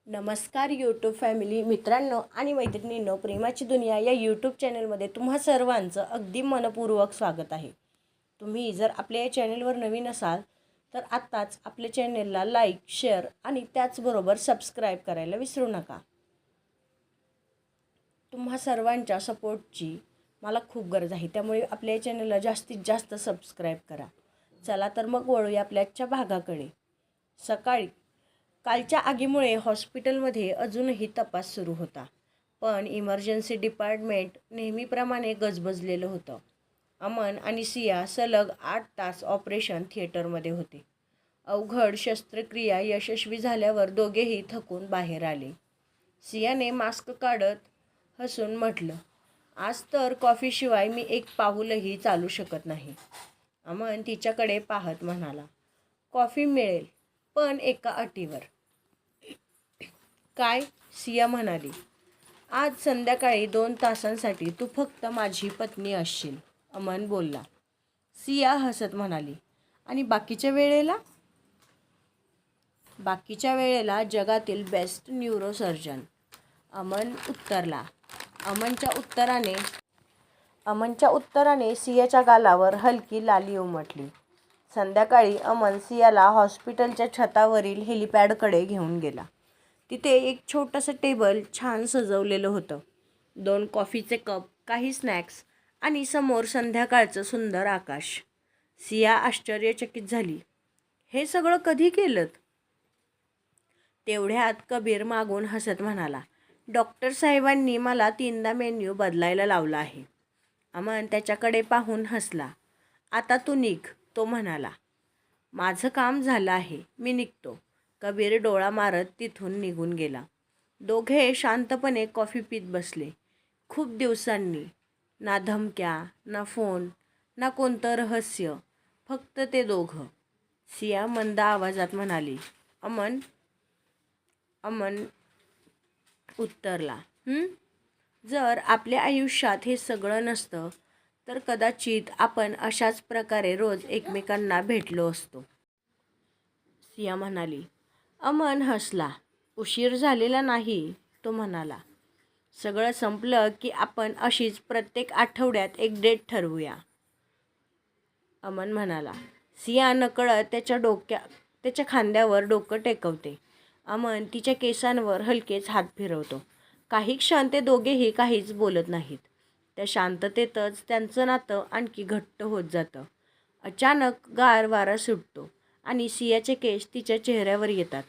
नमस्कार YouTube family मित्रांनो आणि मैत्रिणींनो, प्रेमाची दुनिया या यूट्यूब चॅनलमध्ये तुम्हा सर्वांचं अगदी मनपूर्वक स्वागत आहे. तुम्ही जर आपल्या या चॅनलवर नवीन असाल तर आत्ताच आपल्या चॅनलला लाईक, शेअर आणि त्याचबरोबर सबस्क्राईब करायला विसरू नका. तुम्हा सर्वांच्या सपोर्टची मला खूप गरज आहे, त्यामुळे आपल्या या चॅनलला जास्तीत जास्त सबस्क्राईब करा. चला तर मग वळूया आपल्या आजच्या भागाकडे. कालच्या आगीमुळे हॉस्पिटलमध्ये अजूनही तपास सुरू होता, पण इमर्जन्सी डिपार्टमेंट नेहमीप्रमाणे गजबजलेलं होतं. अमन आणि सिया सलग 8 तास ऑपरेशन थिएटरमध्ये होते. अवघड शस्त्रक्रिया यशस्वी झाल्यावर दोघेही थकून बाहेर आले. सियाने मास्क काढत हसून म्हटलं, आज तर कॉफीशिवाय मी एक पाऊलही चालू शकत नाही. अमन तिच्याकडे पाहत म्हणाला, कॉफी मिळेल, पण एका अटीवर. काय? सिया म्हणाली, आज संध्याकाळी 2 तासांसाठी तू फक्त माझी पत्नी असशील. अमन बोलला. सिया हसत म्हणाली, आणि बाकीच्या वेळेला? बाकीच्या वेळेला जगातील बेस्ट न्यूरोसर्जन. अमन उत्तरला. अमनच्या उत्तराने सियाच्या गालावर हलकी लाली उमटली. संध्याकाळी अमन सियाला हॉस्पिटलच्या छतावरील हेलिपॅडकडे घेऊन गेला. तिथे एक छोटंसं टेबल छान सजवलेलं होतं. 2 कॉफीचे कप, काही स्नॅक्स आणि समोर संध्याकाळचं सुंदर आकाश. सिया आश्चर्यचकित झाली. हे सगळं कधी केलं? तेवढ्यात कबीर मागून हसत म्हणाला, डॉक्टर साहेबांनी मला 3दा मेन्यू बदलायला लावला आहे. अमन त्याच्याकडे पाहून हसला. आता तू निघ, तो म्हणाला. माझं काम झालं आहे, मी निघतो. कबीर डोळा मारत तिथून निघून गेला. दोघे शांतपणे कॉफी पीत बसले. खूप दिवसांनी. ना धमक्या, ना फोन, ना कोणतं रहस्य, फक्त ते दोघं. सिया मंद आवाजात म्हणाली. अमन उत्तरला, जर आपल्या आयुष्यात हे सगळं नसतं तर कदाचित आपण अशाच प्रकारे रोज एकमेकांना भेटलो असतो. सिया म्हणाली. अमन हसला. उशीर झालेला नाही, तो म्हणाला. सगळं संपलं की आपण अशीच प्रत्येक आठवड्यात एक डेट ठरवूया. अमन म्हणाला. सिया नकळत त्याच्या खांद्यावर डोकं टेकवते. अमन तिच्या केसांवर हलकेच हात फिरवतो. काही क्षण ते दोघेही काहीच बोलत नाहीत. त्या शांततेतच त्यांचं नातं आणखी घट्ट होत जातं. अचानक गार वारा सुटतो आणि सियाचे केस तिच्या चेहऱ्यावर येतात.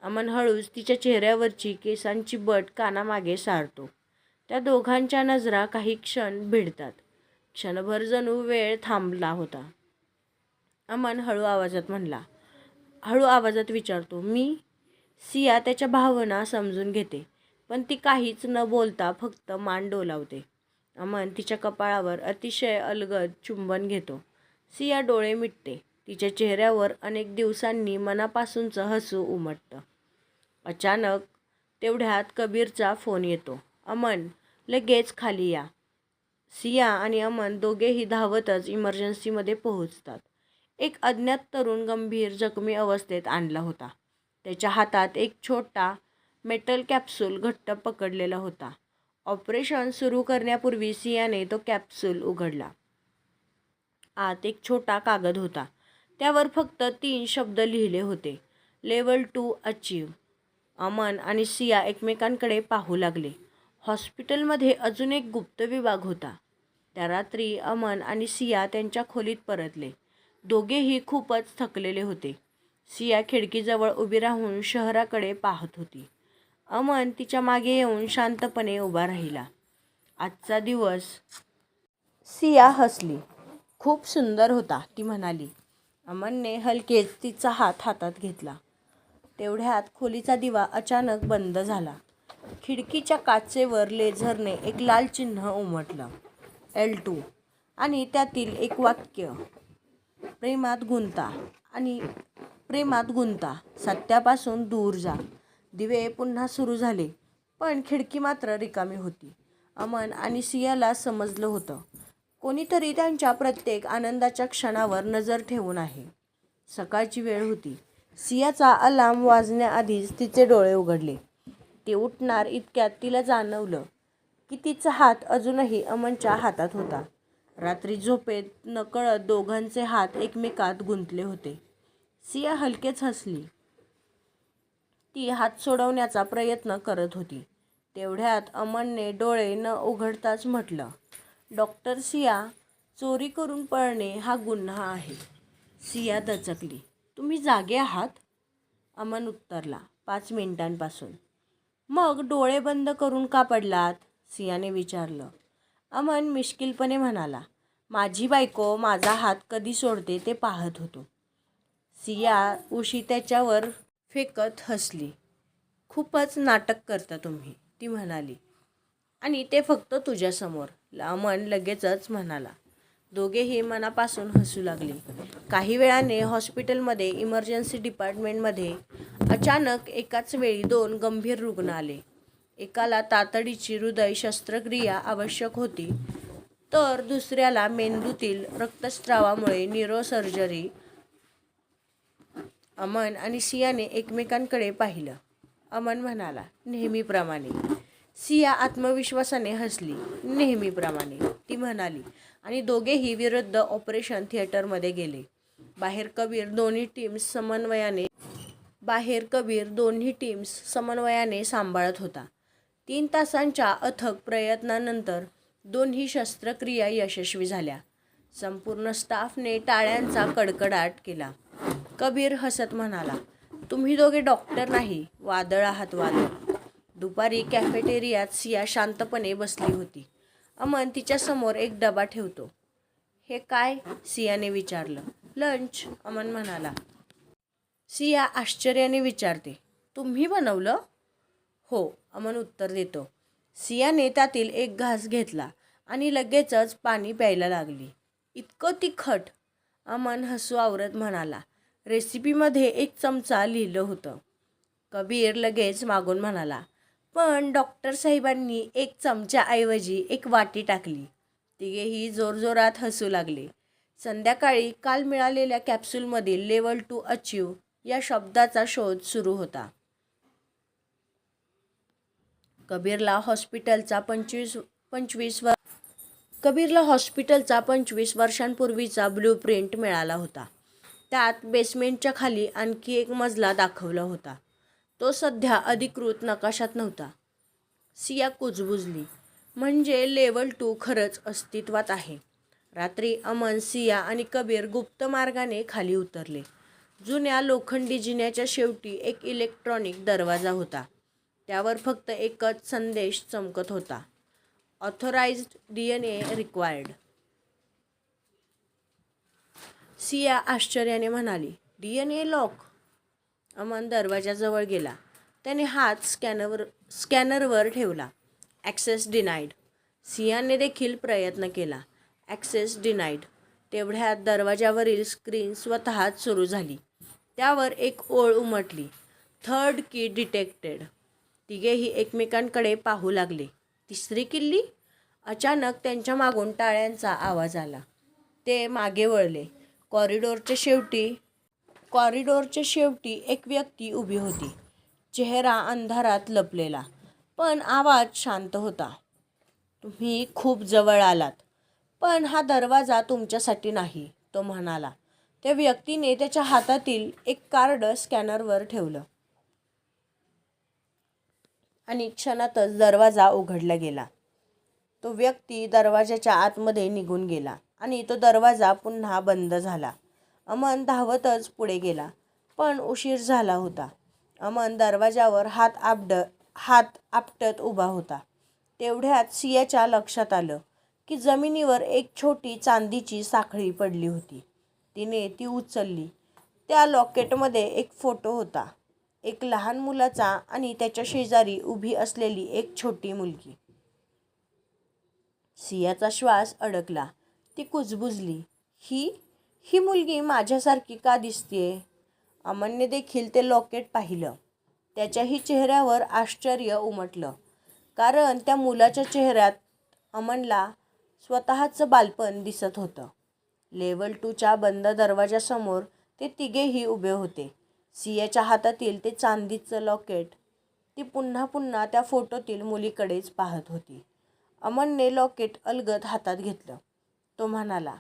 अमन हळूच तिच्या चेहऱ्यावरची केसांची बट कानामागे सारतो. त्या दोघांच्या नजरा काही क्षण भिडतात. क्षणभर जणू वेळ थांबला होता. अमन हळू आवाजात विचारतो, मी? सिया त्याच्या भावना समजून घेते, पण ती काहीच न बोलता फक्त मान डोलावते. अमन तिच्या कपाळावर अतिशय अलगद चुंबन घेतो. सिया डोळे मिटते. तिच्या चेहऱ्यावर अनेक दिवसांनी मनापासूनचं हसू उमटतं. अचानक तेवढ्यात कबीरचा फोन येतो. अमन, लगेच खाली या. सिया आणि अमन दोघेही धावतच इमर्जन्सीमध्ये पोहोचतात. एक अज्ञात तरुण गंभीर जखमी अवस्थेत आणला होता. त्याच्या हातात एक छोटा मेटल कॅप्सूल घट्ट पकडलेला होता. ऑपरेशन सुरू करण्यापूर्वी सियाने तो कॅप्सूल उघडला. आत एक छोटा कागद होता. त्यावर फक्त 3 शब्द लिहिले होते, लेव्हल 2 अचीव. अमन आणि सिया एकमेकांकडे पाहू लागले. हॉस्पिटलमध्ये अजून एक गुप्त विभाग होता. त्या रात्री अमन आणि सिया त्यांच्या खोलीत परतले. दोघेही खूपच थकलेले होते. सिया खिडकीजवळ उभी राहून शहराकडे पाहत होती. अमन तिच्या मागे येऊन शांतपणे उभा राहिला. आजचा दिवस. सिया हसली. खूप सुंदर होता, ती म्हणाली. अमनने हलकेच तिचा हात हातात घेतला. तेवढ्यात खोलीचा दिवा अचानक बंद झाला. खिडकीच्या काचेवर लेझरने एक लाल चिन्ह उमटलं, L2, आणि त्यातील एक वाक्य, प्रेमात गुंता, सत्यापासून दूर जा. दिवे पुन्हा सुरू झाले, पण खिडकी मात्र रिकामी होती. अमन आणि सियाला समजलं होतं, कोणीतरी त्यांच्या प्रत्येक आनंदाच्या क्षणावर नजर ठेवून आहे. सकाळची वेळ होती. सियाचा अलार्म वाजण्याआधीच तिचे डोळे उघडले. ती उठणार इतक्यात तिला जाणवलं की तिचा हात अजूनही अमनच्या हातात होता. रात्री झोपेत नकळत दोघांचे हात एकमेकात गुंतले होते. सिया हलकेच हसली. ती हात सोडवण्याचा प्रयत्न करत होती. तेवढ्यात अमनने डोळे न उघडताच म्हटलं, डॉक्टर सिया, चोरी करून पळणे हा गुन्हा आहे. सिया दचकली. तुम्ही जागे आहात? अमन उत्तरला, 5 मिनिटांपासून. मग डोळे बंद करून का पडलात? सियाने विचारलं. अमन मिश्किलपणे म्हणाला, माझी बायको माझा हात कधी सोडते ते पाहत होतो. सिया उशी त्याच्यावर फेकत हसली. खूपच नाटक करता तुम्ही, ती म्हणाली. आणि ते फक्त तुझ्यासमोर, अमन लगेचच म्हणाला. दोघेही मनापासून हसू लागले. काही वेळाने हॉस्पिटलमध्ये इमर्जन्सी डिपार्टमेंटमध्ये अचानक एकाच वेळी 2 गंभीर रुग्ण आले. एकाला तातडीची हृदय शस्त्रक्रिया आवश्यक होती, तर दुसऱ्याला मेंदूतील रक्तस्रावामुळे न्यूरोसर्जरी. अमन आणि सियाने एकमेकांकडे पाहिलं. अमन म्हणाला, नेहमीप्रमाणे. सिया आत्मविश्वासाने हसली. नेहमीप्रमाणे, ती म्हणाली. आणि दोघेही विरुद्ध ऑपरेशन थिएटरमध्ये गेले. बाहेर कबीर दोन्ही टीम्स समन्वयाने सांभाळत होता. 3 तासांच्या अथक प्रयत्नानंतर दोन्ही शस्त्रक्रिया यशस्वी झाल्या. संपूर्ण स्टाफने टाळ्यांचा कडकडाट केला. कबीर हसत म्हणाला, तुम्ही दोघे डॉक्टर नाही, वादळ आहात, वादळ. दुपारी कॅफेटेरियात सिया शांतपणे बसली होती. अमन तिच्यासमोर एक डबा ठेवतो. हे काय? सियाने विचारलं. लंच, अमन म्हणाला. सिया आश्चर्याने विचारते, तुम्ही बनवलं? हो, अमन उत्तर देतो. सियाने त्यातील एक घास घेतला आणि लगेचच पाणी प्यायला लागली. इतकं तिखट? अमन हसू आवरत म्हणाला. रेसिपीमध्ये 1 चमचा लिहिलं होतं. कबीर लगेच मागून म्हणाला, पण डॉक्टर साहेबांनी 1 चमच्याऐवजी 1 वाटी टाकली. तिघेही जोरजोरात हसू लागले. संध्याकाळी काल मिळालेल्या कॅप्सूलमधील लेव्हल 2 अचीव्ह या शब्दाचा शोध सुरू होता. कबीरला हॉस्पिटलचा 25 वर्षांपूर्वीचा ब्लूप्रिंट मिळाला होता. त्यात बेसमेंटच्या खाली आणखी एक मजला दाखवला होता. तो सध्या अधिकृत नकाशात नव्हता. सिया कुजबुजली. म्हणजे लेव्हल 2 खरंच अस्तित्वात आहे. रात्री अमन, सिया आणि कबीर गुप्त मार्गाने खाली उतरले. जुन्या लोखंडी जिन्याच्या शेवटी एक इलेक्ट्रॉनिक दरवाजा होता. त्यावर फक्त एकच संदेश चमकत होता, ऑथोराइज्ड DNA रिक्वायर्ड. सिया आश्चर्याने म्हणाली, DNA लॉक? अमन दरवाजाजवळ गेला. त्याने हात स्कॅनरवर ठेवला. Access denied. सियाने देखील प्रयत्न केला. Access denied. तेवढ्यात दरवाजावरील स्क्रीन स्वतःच सुरू झाली. त्यावर एक ओळ उमटली, थर्ड की डिटेक्टेड. तिघेही एकमेकांकडे पाहू लागले. 3री किल्ली? अचानक त्यांच्या मागून टाळ्यांचा आवाज आला. ते मागे वळले. कॉरिडॉरच्या शेवटी एक व्यक्ती उभी होती. चेहरा अंधारात लपलेला, पण आवाज शांत होता. तुम्ही खूप जवळ आलात, पण हा दरवाजा तुमच्यासाठी नाही, तो म्हणाला. त्या व्यक्तीने त्याच्या हातातील एक कार्ड स्कॅनरवर ठेवलं आणि क्षणातच दरवाजा उघडला गेला. तो व्यक्ती दरवाजाच्या आतमध्ये निघून गेला आणि तो दरवाजा पुन्हा बंद झाला. अमन धावतच पुढे गेला, पण उशीर झाला होता. अमन दरवाजावर हात आपटत उभा होता. तेवढ्यात सियाच्या लक्षात आलं की जमिनीवर एक छोटी चांदीची साखळी पडली होती. तिने ती उचलली. त्या लॉकेटमध्ये एक फोटो होता, एक लहान मुलाचा आणि त्याच्या शेजारी उभी असलेली एक छोटी मुलगी. सियाचा श्वास अडकला. ती कुजबुजली. ही मुलगी माझ्यासारखी का दिसतेय? अमनने देखील ते लॉकेट पाहिलं. त्याच्याही चेहऱ्यावर आश्चर्य उमटलं, कारण त्या मुलाच्या चेहऱ्यात अमनला स्वतःचं बालपण दिसत होतं. लेव्हल 2च्या बंद दरवाजासमोर ते तिघेही उभे होते. सियाच्या हातातील ते चांदीचं लॉकेट ती पुन्हा पुन्हा त्या फोटोतील मुलीकडेच पाहत होती. अमनने लॉकेट अलगद हातात घेतलं. तो म्हणाला,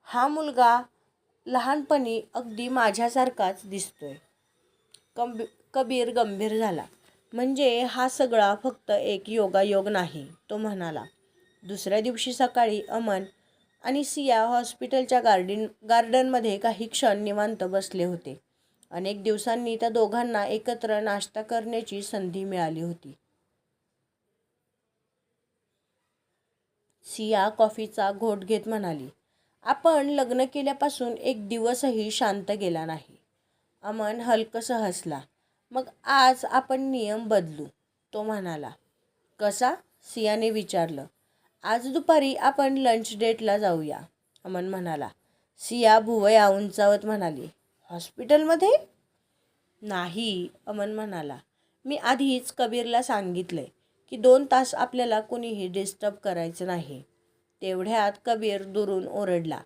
हा मुलगा लहानपणी अगदी माझ्यासारखाच दिसतोय. कबीर गंभीर झाला. म्हणजे हा सगळा फक्त एक योगायोग नाही, तो म्हणाला. दुसऱ्या दिवशी सकाळी अमन आणि सिया हॉस्पिटलच्या गार्डनमध्ये काही क्षण निवांत बसले होते. अनेक दिवसांनी त्या दोघांना एकत्र नाश्ता करण्याची संधी मिळाली होती. सिया कॉफीचा घोट घेत म्हणाली, आपण लग्न केल्यापासून एक दिवसही शांत गेला नाही. अमन हलकसं हसला. मग आज आपण नियम बदलू, तो म्हणाला. कसा? सियाने विचारलं. आज दुपारी आपण लंच डेटला जाऊया, अमन म्हणाला. सिया भुवया उंचावत म्हणाली, हॉस्पिटलमध्ये? नाही, अमन म्हणाला. मी आधीच कबीरला सांगितलंय की 2 तास आपल्याला कोणीही डिस्टर्ब करायचं नाही. तेवढ्यात कबीर दुरून ओरडला,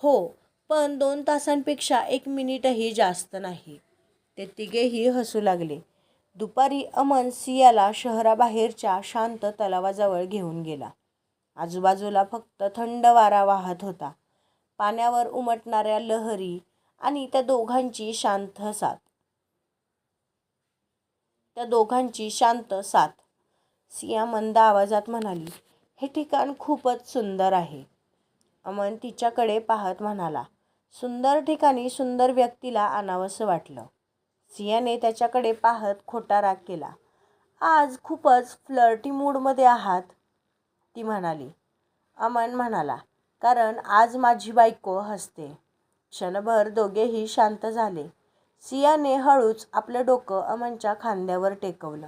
हो, पण 2 तासांपेक्षा 1 मिनिटही जास्त नाही. ते तिघेही हसू लागले. दुपारी अमन सियाला शहराबाहेरच्या शांत तलावाजवळ घेऊन गेला. आजूबाजूला फक्त थंड वारा वाहत होता. पाण्यावर उमटणाऱ्या लहरी आणि त्या दोघांची शांत साथ. सिया मंद आवाजात म्हणाली, हे ठिकाण खूपच सुंदर आहे. अमन तिच्याकडे पाहत म्हणाला, सुंदर ठिकाणी सुंदर व्यक्तीला आणावंसं वाटलं. सियाने त्याच्याकडे पाहत खोटा राग केला. आज खूपच फ्लर्टी मूडमध्ये आहात, ती म्हणाली. अमन म्हणाला, कारण आज माझी बायको हसते. क्षणभर दोघेही शांत झाले. सियाने हळूच आपलं डोकं अमनच्या खांद्यावर टेकवलं.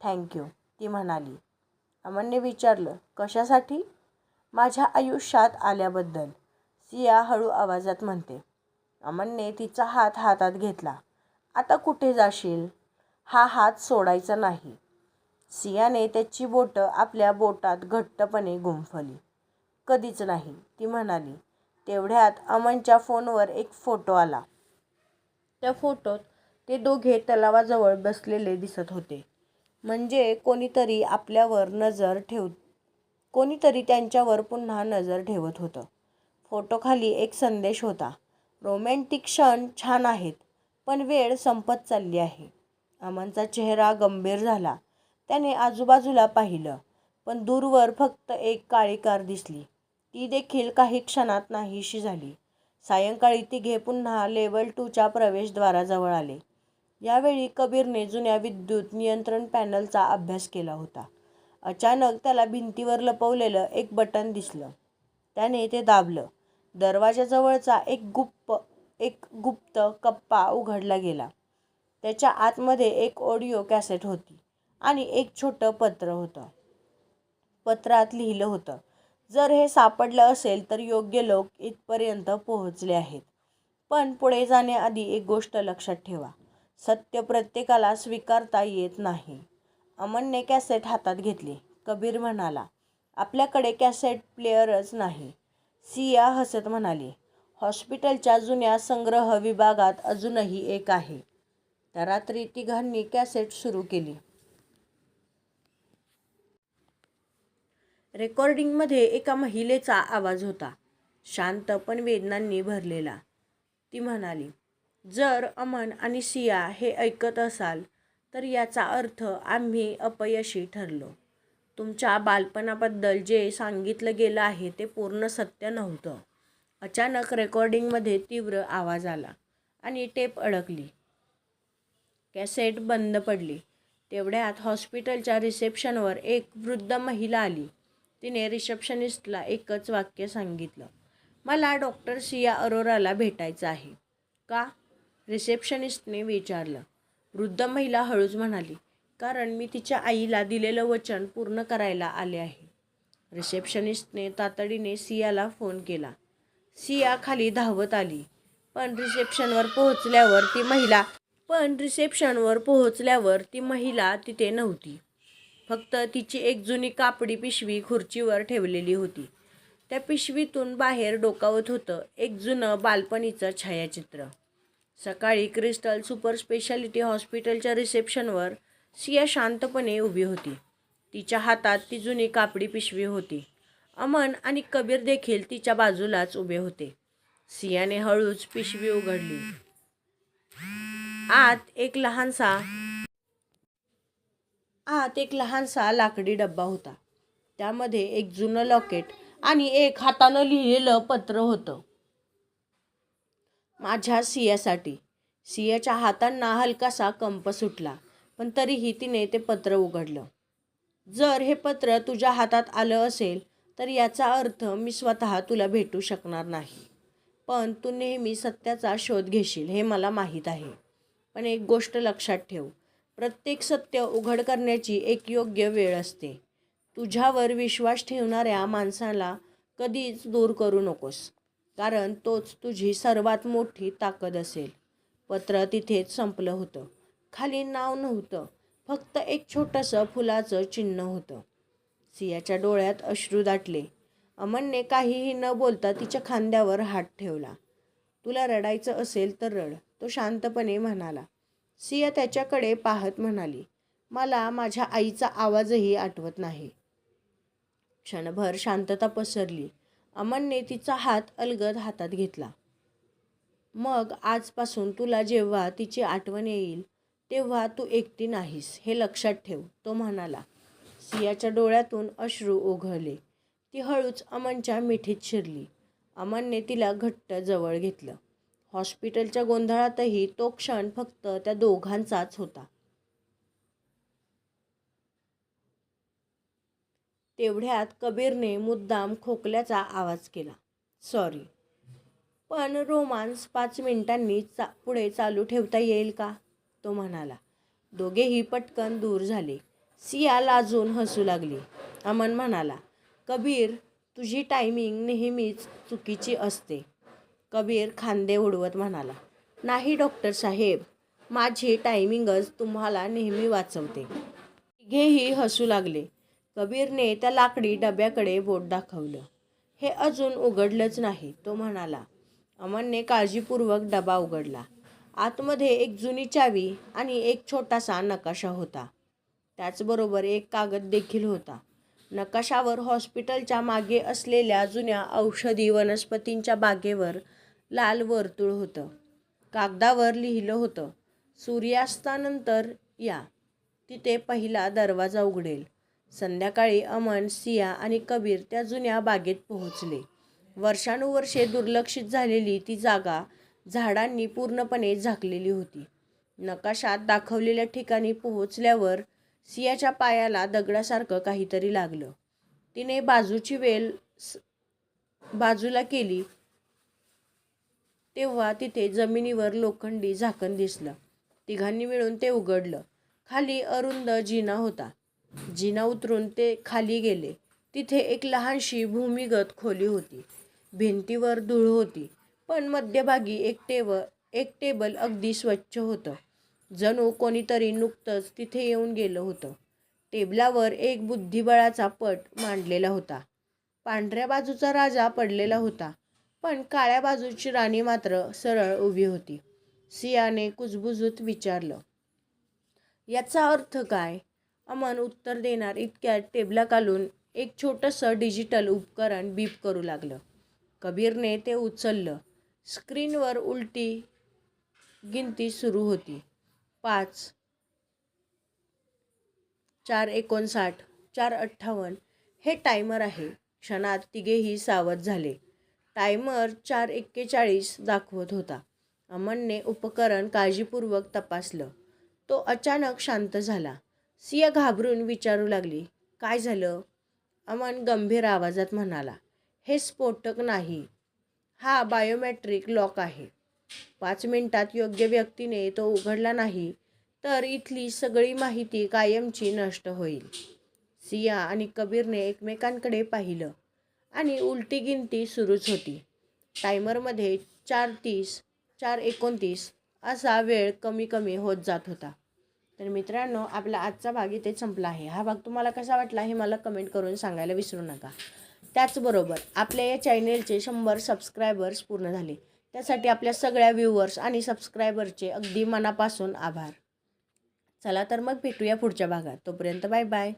थँक्यू, ती म्हणाली. अमनने विचारलं, कशासाठी? माझ्या आयुष्यात आल्याबद्दल, सिया हळू आवाजात म्हणते. अमनने तिचा हात हातात घेतला. आता कुठे जाशील? हा हात सोडायचा नाही. सियाने त्याची बोटं आपल्या बोटात घट्टपणे गुंफली. कधीच नाही, ती म्हणाली. तेवढ्यात अमनच्या फोनवर एक फोटो आला. त्या फोटोत ते दोघे तलावाजवळ बसलेले दिसत होते. म्हणजे कोणीतरी त्यांच्यावर पुन्हा नजर ठेवत होतं. फोटोखाली एक संदेश होता. रोमॅन्टिक क्षण छान आहेत, पण वेळ संपत चालली आहे. अमनचा चेहरा गंभीर झाला. त्याने आजूबाजूला पाहिलं, पण दूरवर फक्त एक काळी कार दिसली. ती देखील काही क्षणात नाहीशी झाली. सायंकाळी तिघे पुन्हा लेव्हल 2च्या प्रवेशद्वाराजवळ आले. यावेळी कबीरने जुन्या विद्युत नियंत्रण पॅनलचा अभ्यास केला होता. अचानक त्याला भिंतीवर लपवलेलं एक बटन दिसलं. त्याने ते दाबलं. दरवाजाजवळचा एक गुप्त कप्पा उघडला गेला. त्याच्या आतमध्ये एक ऑडिओ कॅसेट होती आणि एक छोटं पत्र होतं. पत्रात लिहिलं होतं, जर हे सापडलं असेल तर योग्य लोक इथपर्यंत पोहोचले आहेत. पण पुढे जाण्याआधी एक गोष्ट लक्षात ठेवा, सत्य प्रत्येकाला स्वीकारता येत नाही. अमनने कॅसेट हातात घेतली. कबीर म्हणाला, आपल्याकडे कॅसेट प्लेअरच नाही. सिया हसत म्हणाली, हॉस्पिटलच्या जुन्या संग्रह विभागात अजूनही एक आहे. त्या रात्री तिघांनी कॅसेट सुरू केली. रेकॉर्डिंगमध्ये एका महिलेचा आवाज होता, शांत पण वेदनांनी भरलेला. ती म्हणाली, जर अमन आणि सिया हे ऐकत असाल तर याचा अर्थ आम्ही अपयशी ठरलो. तुमच्या बालपणाबद्दल जे सांगितलं गेलं आहे ते पूर्ण सत्य नव्हतं. अचानक रेकॉर्डिंगमध्ये तीव्र आवाज आला आणि टेप अडकली. कॅसेट बंद पडली. तेवढ्यात हॉस्पिटलच्या रिसेप्शनवर एक वृद्ध महिला आली. तिने रिसेप्शनिस्टला एकच वाक्य सांगितलं, मला डॉक्टर सिया अरोराला भेटायचं आहे. का? रिसेप्शनिस्टने विचारलं. वृद्ध महिला हळूच म्हणाली, कारण मी तिच्या आईला दिलेलं वचन पूर्ण करायला आले आहे. रिसेप्शनिस्टने तातडीने सियाला फोन केला. सिया खाली धावत आली, पण रिसेप्शनवर पोहोचल्यावर ती महिला तिथे नव्हती. फक्त तिची एक जुनी कापडी पिशवी खुर्चीवर ठेवलेली होती. त्या पिशवीतून बाहेर डोकावत होतं एक जुनं बालपणीचं छायाचित्र. सकाळी क्रिस्टल सुपर स्पेशालिटी हॉस्पिटलच्या रिसेप्शनवर सिया शांतपणे उभी होती. तिच्या हातात ती जुनी कापडी पिशवी होती. अमन आणि कबीर देखील तिच्या बाजूलाच उभे होते. सियाने हळूच पिशवी उघडली. आत एक लहानसा लाकडी डब्बा होता. त्यामध्ये एक जुनं लॉकेट आणि एक हातानं लिहिलेलं पत्र होतं. माझ्या सियासाठी. सियाच्या हातांना हलकासा कंप सुटला, पण तरीही तिने ते पत्र उघडलं. जर हे पत्र तुझ्या हातात आलं असेल तर याचा अर्थ मी स्वतः तुला भेटू शकणार नाही. पण तू नेहमी सत्याचा शोध घेशील हे मला माहीत आहे. पण एक गोष्ट लक्षात ठेव, प्रत्येक सत्य उघड करण्याची एक योग्य वेळ असते. तुझ्यावर विश्वास ठेवणाऱ्या माणसाला कधीच दूर करू नकोस, कारण तोच तुझी सर्वात मोठी ताकद असेल. पत्र तिथेच संपलं होतं. खाली नाव नव्हतं, फक्त एक छोटंसं फुलाचं चिन्ह होतं. सियाच्या डोळ्यात अश्रू दाटले. अमनने काहीही न बोलता तिच्या खांद्यावर हात ठेवला. तुला रडायचं असेल तर रड, तो शांतपणे म्हणाला. सिया त्याच्याकडे पाहत म्हणाली, मला माझ्या आईचा आवाजही आठवत नाही. क्षणभर शांतता पसरली. अमनने तिचा हात अलगद हातात घेतला. मग आजपासून तुला जेव्हा तिची आठवण येईल तेव्हा तू एकटी नाहीस हे लक्षात ठेव, तो म्हणाला. सियाच्या डोळ्यातून अश्रू ओघळले. ती हळूच अमनच्या मिठीत शिरली. अमनने तिला घट्ट जवळ घेतलं. हॉस्पिटलच्या गोंधळातही तो क्षण फक्त त्या दोघांचाच होता. तेवढ्यात कबीरने मुद्दाम खोकल्याचा आवाज केला. सॉरी, पण रोमांस 5 मिनिटांनी पुढे चालू ठेवता येईल का, तो म्हणाला. दोघेही पटकन दूर झाले. सिया लाजून हसू लागली. अमन म्हणाला, कबीर तुझी टायमिंग नेहमीच चुकीची असते. कबीर खांदे उडवत म्हणाला, नाही डॉक्टर साहेब, माझी टायमिंगच तुम्हाला नेहमी वाचवते. तिघेही हसू लागले. कबीरने त्या लाकडी डब्याकडे बोट दाखवलं. हे अजून उघडलंच नाही, तो म्हणाला. अमनने काळजीपूर्वक डबा उघडला. आतमध्ये एक जुनी चावी आणि एक छोटासा नकाशा होता. त्याचबरोबर एक कागद देखील होता. नकाशावर हॉस्पिटलच्या मागे असलेल्या जुन्या औषधी वनस्पतींच्या बागेवर लाल वर्तुळ होतं. कागदावर लिहिलं होतं, सूर्यास्तानंतर या, तिथे पहिला दरवाजा उघडेल. संध्याकाळी अमन, सिया आणि कबीर त्या जुन्या बागेत पोहोचले. वर्षानुवर्षे दुर्लक्षित झालेली ती जागा झाडांनी पूर्णपणे झाकलेली होती. नकाशात दाखवलेल्या ठिकाणी पोहोचल्यावर सियाच्या पायाला दगडासारखं काहीतरी लागलं. तिने बाजूची वेल बाजूला केली तेव्हा तिथे जमिनीवर लोखंडी झाकण दिसलं. तिघांनी मिळून ते उघडलं. खाली अरुंद जिना होता. जिना उतरून ते खाली गेले. तिथे एक लहानशी भूमिगत खोली होती. भिंतीवर धूळ होती, पण मध्यभागी एक टेबल अगदी स्वच्छ होतं. जणू कोणीतरी नुकतंच तिथे येऊन गेलं होतं. टेबलावर एक बुद्धिबळाचा पट मांडलेला होता. पांढऱ्या बाजूचा राजा पडलेला होता, पण काळ्या बाजूची राणी मात्र सरळ उभी होती. सियाने कुजबुजत विचारलं, याचा अर्थ काय? अमन उत्तर देणार इतक्यात टेबलाखालून एक छोटंसं डिजिटल उपकरण बीप करू लागलं. कबीरने ते उचललं. स्क्रीनवर उलटी गिनती सुरू होती. 5, 4:59, 4:58 हे टायमर आहे. क्षणात तिघेही सावध झाले. टायमर 4:41 दाखवत होता. अमनने उपकरण काळजीपूर्वक तपासलं. तो अचानक शांत झाला. सिया घाबरून विचारू लागली, काय झालं? अमन गंभीर आवाजात म्हणाला, हे स्फोटक नाही, हा बायोमेट्रिक लॉक आहे. 5 मिनिटात योग्य व्यक्तीने तो उघडला नाही तर इथली सगळी माहिती कायमची नष्ट होईल. सिया आणि कबीरने एकमेकांकडे पाहिलं आणि उलटी गिनती सुरूच होती. टायमरमध्ये 4:30, 4:29 असा वेळ कमी कमी होत जात होता. तर मित्रांनो, आपला आजचा भाग इथेच संपला आहे. हा भाग तुम्हाला कसा वाटला हे मला कमेंट करून सांगायला विसरू नका. त्याचबरोबर आपल्या या चॅनेलचे 100 सबस्क्रायबर्स पूर्ण झाले. त्यासाठी आपल्या सगळ्या व्ह्यूअर्स आणि सबस्क्रायबरचे अगदी मनापासून आभार. चला तर मग भेटूया पुढच्या भागात. तोपर्यंत बाय बाय.